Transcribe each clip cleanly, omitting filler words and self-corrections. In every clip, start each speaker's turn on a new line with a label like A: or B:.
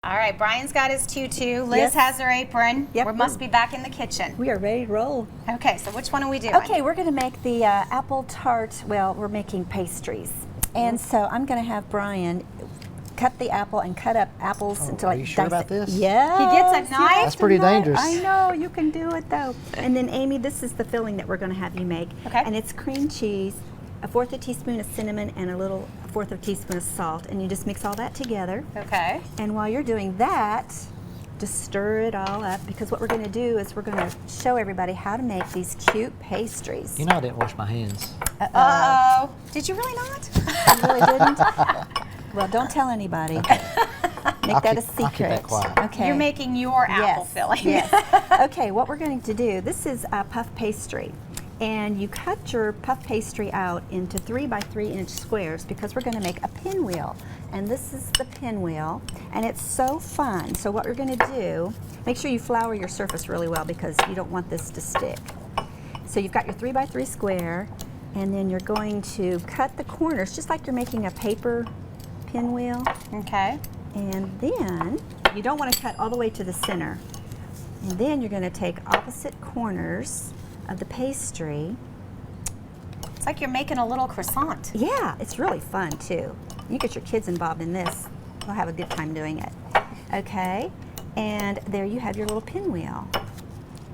A: All right, Brian's got his tutu. Liz
B: Yes.
A: has her apron.
B: Yep.
A: We must be back in the kitchen.
B: We are ready to roll.
A: Okay, so which one are we doing?
B: Okay, we're going to make the apple tart. Well, we're making pastries. And so I'm going to have Brian cut the apple and cut up apples into
C: Are
B: like
C: you sure about this?
B: Yeah.
A: He gets a knife?
C: That's pretty dangerous.
B: I know, you can do it though. And then Amy, this is the filling that we're going to have you make.
A: Okay.
B: And it's cream cheese, a 1/4 teaspoon of cinnamon, and a 1/4 teaspoon of salt. And you just mix all that together.
A: Okay.
B: And while you're doing that, just stir it all up, because what we're going to do is we're going to show everybody how to make these cute pastries.
C: You know I didn't wash my hands.
A: Uh-oh. Did you really not?
B: You really didn't? Well, don't tell anybody. Make that a secret.
C: I'll keep that quiet.
B: Okay.
A: You're making your apple filling.
B: Yes. Okay, what we're going to do, this is puff pastry. And you cut your puff pastry out into 3 by 3 inch squares, because we're going to make a pinwheel. And this is the pinwheel, and it's so fun. So what we're going to do, make sure you flour your surface really well, because you don't want this to stick. So you've got your 3 by 3 square, and then you're going to cut the corners just like you're making a paper pinwheel.
A: Okay.
B: And then you don't want to cut all the way to the center. And then you're going to take opposite corners of the pastry.
A: It's like you're making a little croissant.
B: Yeah, it's really fun too. You get your kids involved in this, they'll have a good time doing it. Okay, and there you have your little pinwheel.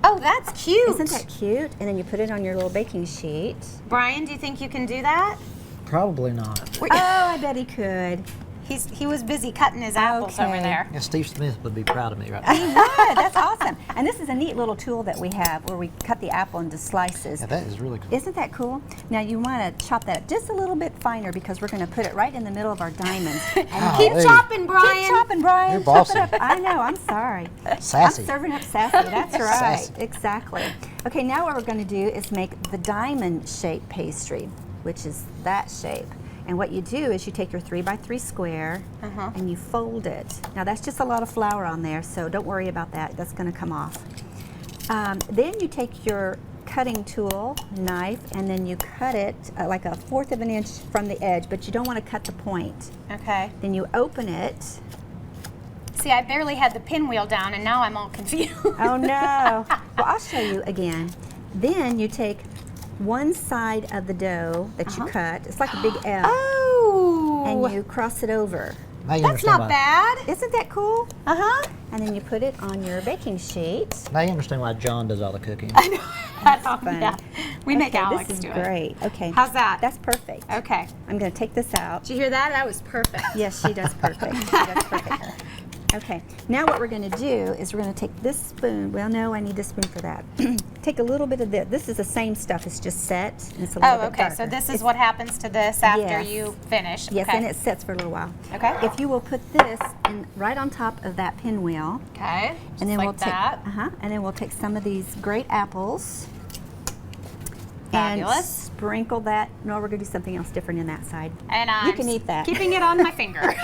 A: Oh, that's cute.
B: Isn't that cute? And then you put it on your little baking sheet.
A: Brian, do you think you can do that?
C: Probably not.
B: Oh, I bet he could.
A: He was busy cutting his apples over
B: Okay.
A: there.
C: Yeah, Steve Smith would be proud of me right
B: He
C: now.
B: would, that's awesome. And this is a neat little tool that we have where we cut the apple into slices.
C: Yeah, that is really cool.
B: Isn't that cool? Now you want to chop that just a little bit finer, because we're going to put it right in the middle of our diamonds. And
A: Keep
C: Golly.
A: chopping, Brian.
B: keep chopping, Brian.
C: You're
B: Chop
C: bossy.
B: it up. I know, I'm sorry.
C: Sassy.
B: I'm serving up sassy, that's right.
C: Sassy.
B: Exactly. Okay, now what we're going to do is make the diamond shaped pastry, which is that shape. And what you do is you take your 3 by 3 square and you fold it. Now that's just a lot of flour on there, so don't worry about that. That's going to come off. Then you take your cutting tool, knife, and then you cut it like 1/4 of an inch from the edge, but you don't want to cut the point.
A: Okay.
B: Then you open it.
A: See, I barely had the pinwheel down, and now I'm all confused.
B: Oh no. Well, I'll show you again. Then you take one side of the dough that you cut. It's like a big L.
A: Oh.
B: And you cross it over.
C: Now you
A: That's
C: understand
A: not
C: why,
A: bad.
B: Isn't that cool?
A: Uh-huh.
B: And then you put it on your baking sheet.
C: Now you understand why John does all the cooking.
A: That's
B: fun.
A: Yeah. We make
B: Okay,
A: Alex
B: this is
A: do it.
B: great. Okay.
A: How's that?
B: That's perfect.
A: Okay.
B: I'm going to take this out.
A: Did you hear that? That was perfect.
B: Yes, she does perfect. She does perfect. Okay, now what we're going to do is we're going to take this spoon. Well, no, I need this spoon for that. Take a little bit of this. This is the same stuff. It's just set. And it's a little bit
A: Oh, okay. So
B: darker.
A: this is what happens to this after
B: Yes.
A: you finish.
B: Yes,
A: okay.
B: and it sets for a little while.
A: Okay.
B: If you will put this right on top of that pinwheel,
A: Okay. Just
B: and then
A: like
B: we'll
A: that.
B: take and then we'll take some of these great apples
A: Fabulous.
B: and sprinkle that. No, we're going to do something else different in that side.
A: And I'm
B: You can eat that.
A: keeping it on my finger.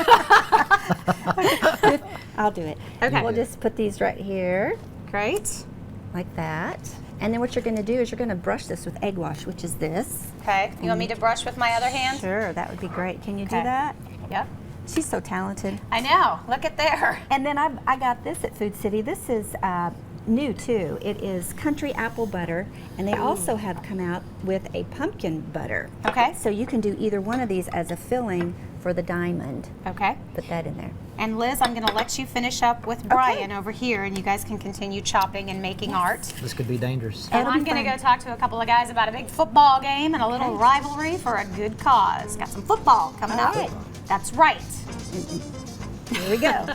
B: I'll do it.
A: Okay.
B: We'll just put these right here
A: Great.
B: like that. And then what you're going to do is you're going to brush this with egg wash, which is this.
A: Okay. You want me to brush with my other hand?
B: Sure, that would be great. Can you do
A: Okay.
B: that?
A: Yep.
B: She's so talented.
A: I know. Look at there.
B: And then I got this at Food City. This is new too. It is country apple butter, and they also have come out with a pumpkin butter.
A: Okay.
B: So you can do either one of these as a filling for the diamond.
A: Okay.
B: Put that in there.
A: And Liz, I'm going to let you finish up with Brian over here, and you guys can continue chopping and making art.
C: This could be dangerous.
A: And
B: It'll
A: I'm
B: be
A: going to
B: fun.
A: go talk to a couple of guys about a big football game and a little rivalry for a good cause. Got some football coming
B: All
A: up.
B: right.
A: That's right.
B: Here we go.